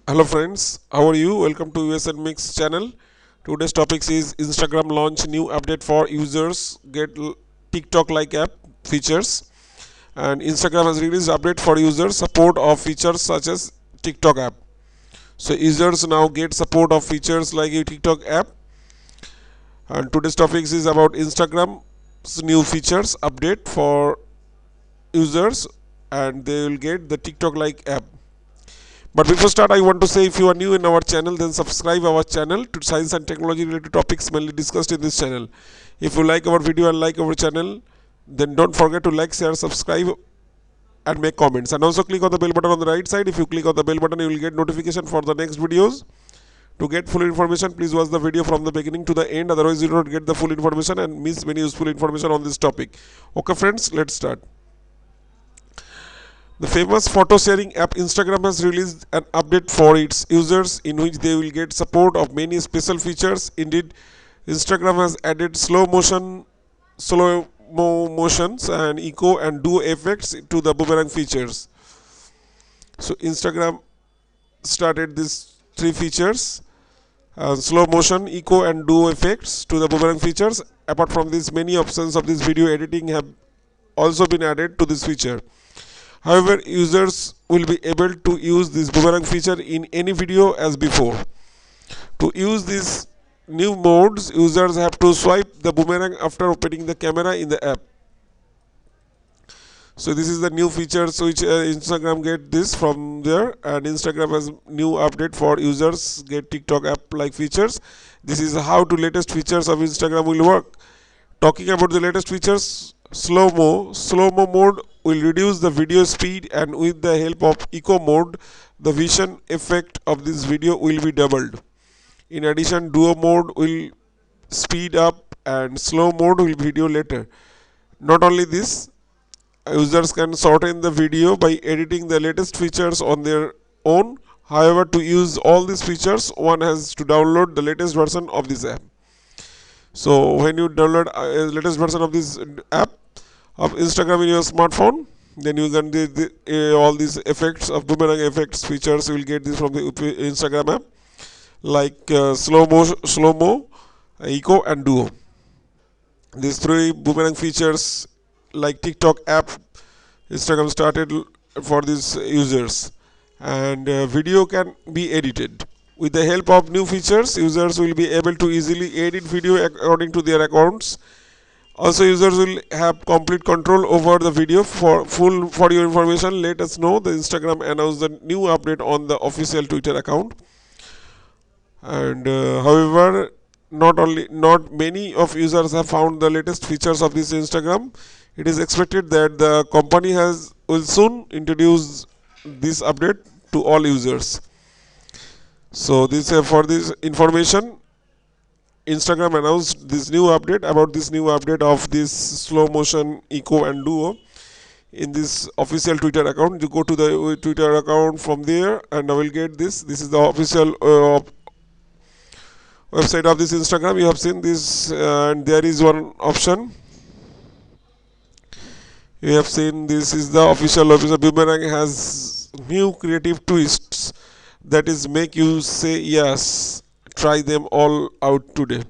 Hello friends, how are you? Welcome to USNMix channel. Today's topic is Instagram launch new update for users get TikTok like app features, and Instagram has released update for users support of features such as TikTok app. So users now get support of features like a TikTok app, and today's topic is about Instagram's new features update for users, and they will get the TikTok like app. But before start, I want to say if you are new in our channel, then subscribe our channel to science and technology related topics mainly discussed in this channel. If you like our video and like our channel, then don't forget to like, share, subscribe and make comments. And also click on the bell button on the right side. If you click on the bell button, you will get notification for the next videos. To get full information, please watch the video from the beginning to the end. Otherwise, you don't get the full information and miss many useful information on this topic. Okay friends, let's start. The famous photo sharing app Instagram has released an update for its users in which they will get support of many special features. Indeed, Instagram has added slow mo motions and echo and duo effects to the boomerang features. So Instagram started these three features: slow motion, echo and duo effects to the boomerang features. Apart from this, many options of this video editing have also been added to this feature. However, users will be able to use this boomerang feature in any video as before. To use these new modes, users have to swipe the boomerang after opening the camera in the app. So this is the new features which Instagram get this from there, and Instagram has new update for users get TikTok app like features. This is how to latest features of Instagram will work. Talking about the latest features, slow-mo mode will reduce the video speed, and with the help of echo mode, the vision effect of this video will be doubled. In addition, duo mode will speed up and slow mode will video later. Not only this, users can shorten the video by editing the latest features on their own. However, to use all these features, one has to download the latest version of this app. So when you download latest version of this app of Instagram in your smartphone, then you can do all these effects of boomerang effects features. You will get this from the Instagram app, like slow mo, echo and duo. These three boomerang features like TikTok app Instagram started for these users, and video can be edited. With the help of new features, users will be able to easily edit video according to their accounts. Also, users will have complete control over the video. For your information, let us know the Instagram announced the new update on the official Twitter account. And however, not many of users have found the latest features of this Instagram. It is expected that the company will soon introduce this update to all users. So this for this information, Instagram announced this new update of this slow motion, echo and duo in this official Twitter account. You go to the Twitter account from there, and I will get this. This is the official website of this Instagram. You have seen this, and there is one option. You have seen this is the official website. Boomerang has new creative twists that is make you say yes. Try them all out today.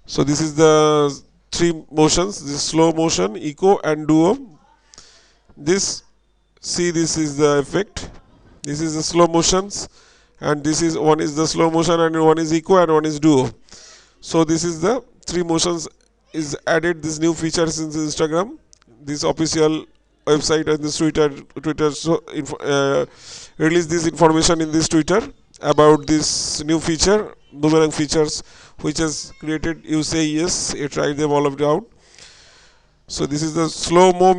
So this is the three motions: this slow motion, echo and duo. This is the effect. This is the slow motions, and this is one is the slow motion, and one is echo, and one is duo. So this is the three motions is added this new features in Instagram. This official website and this Twitter release this information in this Twitter about this new feature, boomerang features, which has created. You say yes, you try them all of it out. So this is the slow mo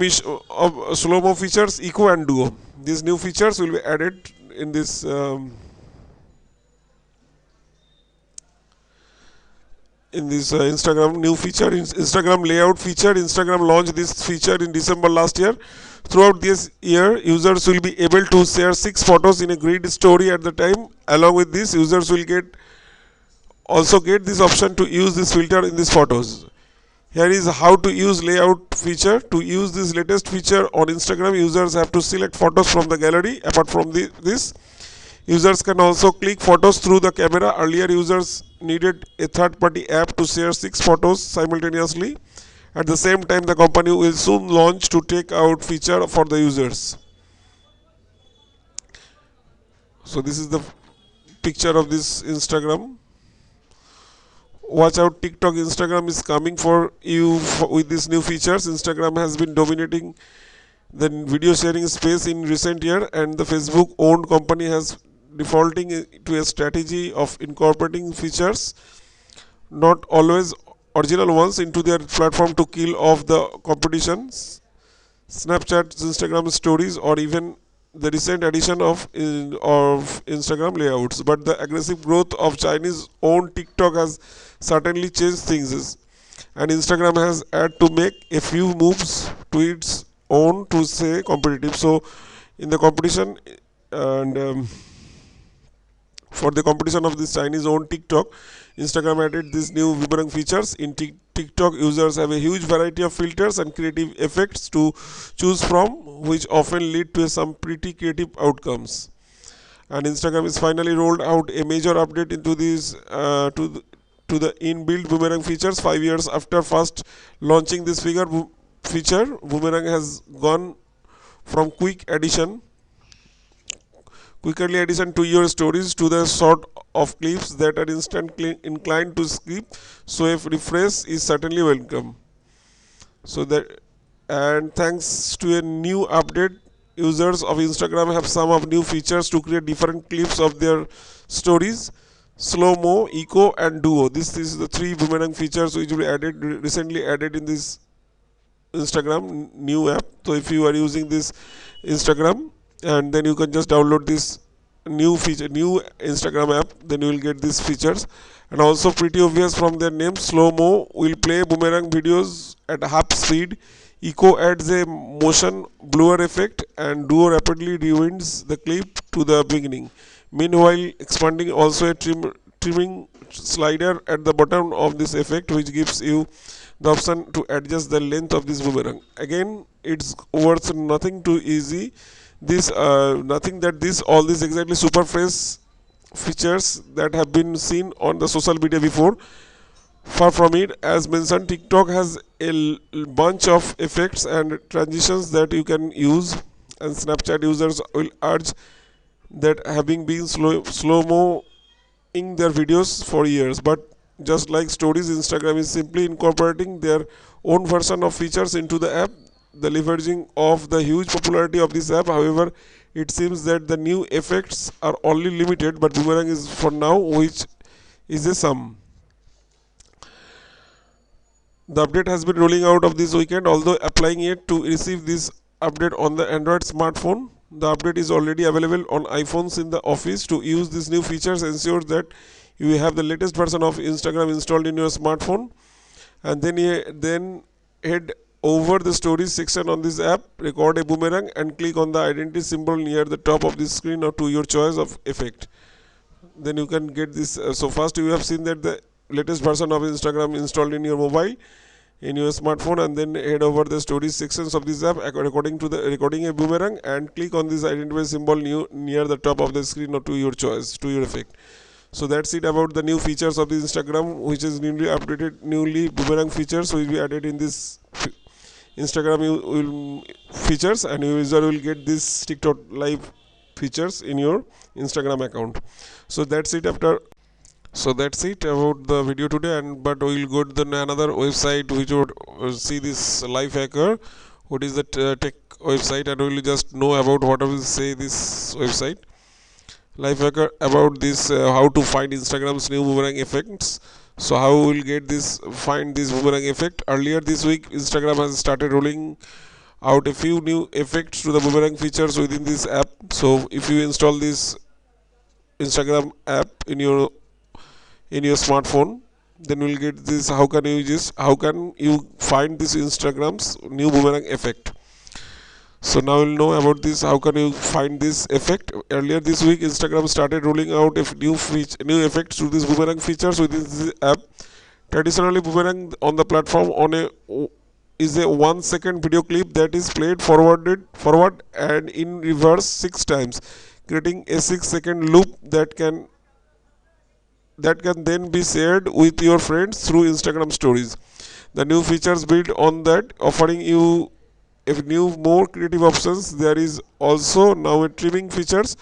features, echo and duo. These new features will be added in this Instagram new feature. Instagram layout feature. Instagram launched this feature in December last year. Throughout this year, users will be able to share 6 photos in a grid story at the time. Along with this, users will also get this option to use this filter in these photos. Here is how to use layout feature. To use this latest feature on Instagram, users have to select photos from the gallery. Apart from this, Users can also click photos through the camera. Earlier, users needed a third-party app to share 6 photos simultaneously. At the same time, the company will soon launch to take out feature for the users. So this is the picture of this Instagram. Watch out, TikTok, Instagram is coming for you with these new features. Instagram has been dominating the video sharing space in recent year, and the Facebook owned company has defaulting to a strategy of incorporating features, not always original ones, into their platform to kill off the competitions. Snapchat, Instagram stories, or even the recent addition of Instagram layouts. But the aggressive growth of Chinese owned TikTok has certainly changed things, and Instagram has had to make a few moves to its own to stay competitive. So, in the competition, and for the competition of this Chinese owned TikTok, Instagram added these new boomerang features. In TikTok, users have a huge variety of filters and creative effects to choose from, which often lead to some pretty creative outcomes. And Instagram is finally rolled out a major update into these to the inbuilt boomerang features. 5 years after first launching this feature, boomerang has gone from quickly addition to your stories to the sort of clips that are instantly inclined to skip. So a refresh is certainly welcome. So that, and thanks to a new update, users of Instagram have some of new features to create different clips of their stories: slow mo, eco, and duo. This is the 3 boomerang features which we recently added in this Instagram new app. So if you are using this Instagram, and then you can just download this new Instagram app, then you will get these features. And also pretty obvious from their name, slow mo will play boomerang videos at half speed. Eco adds a motion blur effect, and duo rapidly rewinds the clip to the beginning. Meanwhile, expanding also a trimming slider at the bottom of this effect, which gives you the option to adjust the length of this boomerang. Again, it's worth nothing too easy. This nothing that this all these exactly super fresh features that have been seen on the social media before. Far from it, as mentioned, TikTok has a bunch of effects and transitions that you can use, and Snapchat users will urge that having been slow mo in their videos for years. But just like stories, Instagram is simply incorporating their own version of features into the app, the leveraging of the huge popularity of this app. However, it seems that the new effects are only limited, but boomerang is for now, which is a sum. The update has been rolling out of this weekend, although applying it to receive this update on the Android smartphone. The update is already available on iPhones in the office. To use these new features, ensure that you have the latest version of Instagram installed in your smartphone, and then head over the stories section on this app, record a boomerang, and click on the identity symbol near the top of the screen or to your choice of effect. Then you can get this. So first you have seen that the latest version of Instagram installed in your mobile, in your smartphone, and then head over the stories sections of this app recording a boomerang, and click on this identify symbol near the top of the screen or to your choice, to your effect. So that's it about the new features of the Instagram, which is newly boomerang features will be added in this Instagram features, and user will get this TikTok live features in your Instagram account. So that's it about the video today, and but we'll go to another website which would see this life hacker. What is that tech website, and we'll just know about what I will say this website. Life hacker about this how to find Instagram's new boomerang effects. So how we will get this find this boomerang effect. Earlier this week, Instagram has started rolling out a few new effects to the boomerang features within this app. So if you install this Instagram app in your smartphone, then we'll get this. How can you find this Instagram's new boomerang effect? So now we'll know about this. How can you find this effect? Earlier this week, Instagram started rolling out new effects to these boomerang features within this app. Traditionally, boomerang on the platform is a 1 second video clip that is played forward and in reverse 6 times. creating a 6-second loop that can then be shared with your friends through Instagram stories. The new features build on that, offering you a new more creative options. There is also now a trimming features,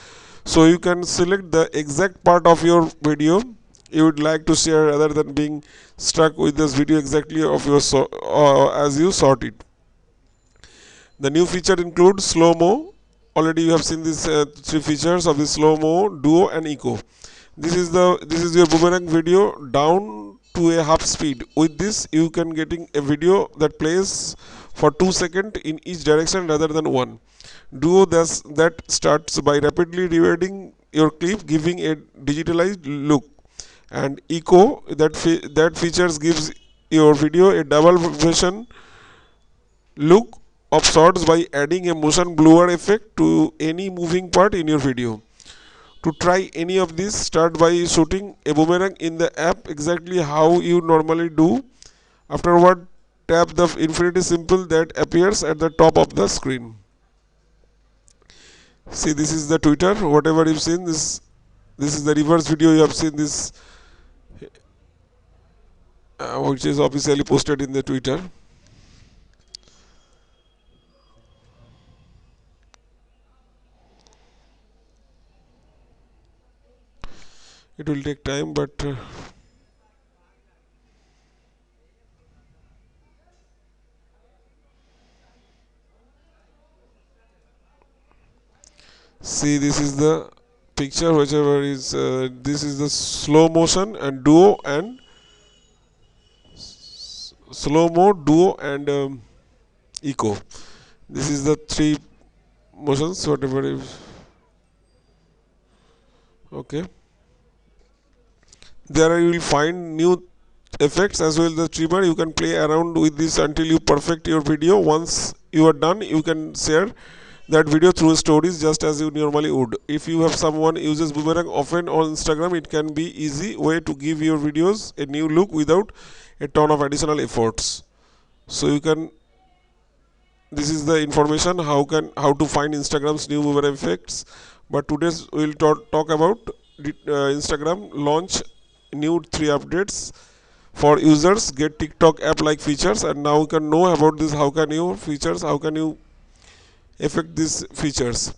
so you can select the exact part of your video you would like to share rather than being stuck with this video exactly of your as you sort it. The new feature includes slow mo. Already you have seen these three features of the slow mo, duo, and eco. This is your boomerang video down to a half speed. With this, you can getting a video that plays for 2 seconds in each direction rather than one. Duo that starts by rapidly rewinding your clip, giving a digitalized look, and eco that features gives your video a double version look of sorts by adding a motion blur effect to any moving part in your video. To try any of these, start by shooting a boomerang in the app exactly how you normally do. Afterward, tap the infinity symbol that appears at the top of the screen. See, this is the Twitter. Whatever you've seen, this is the reverse video you have seen this, which is officially posted in the Twitter. It will take time, but see, this is the picture. Whichever is this is the slow motion and duo and slow mo, duo, and eco. This is the three motions. Whatever is okay. There you will find new effects as well as the trimmer. You can play around with this until you perfect your video. Once you are done, you can share that video through stories just as you normally would. If you have someone uses boomerang often on Instagram, it can be easy way to give your videos a new look without a ton of additional efforts. So you can, this is the information how to find Instagram's new boomerang effects. But today we will talk about Instagram launch new 3 updates for users get TikTok app like features, and now you can know about this. How can you affect these features?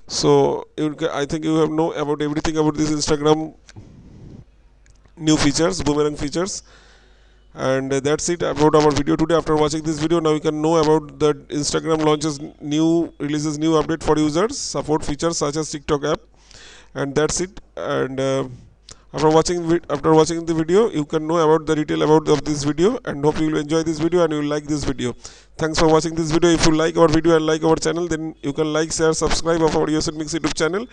So I think you have know about everything about this Instagram new features, boomerang features, and that's it about our video today. After watching this video, now you can know about the Instagram releases new update for users, support features such as TikTok app, and that's it. And after watching the video, you can know about the detail about of this video, and hope you will enjoy this video and you will like this video. Thanks for watching this video. If you like our video and like our channel, then you can like, share, subscribe of our USNMix YouTube channel.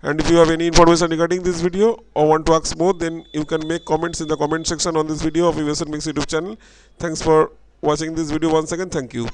And if you have any information regarding this video or want to ask more, then you can make comments in the comment section on this video of USNMix YouTube channel. Thanks for watching this video once again. Thank you.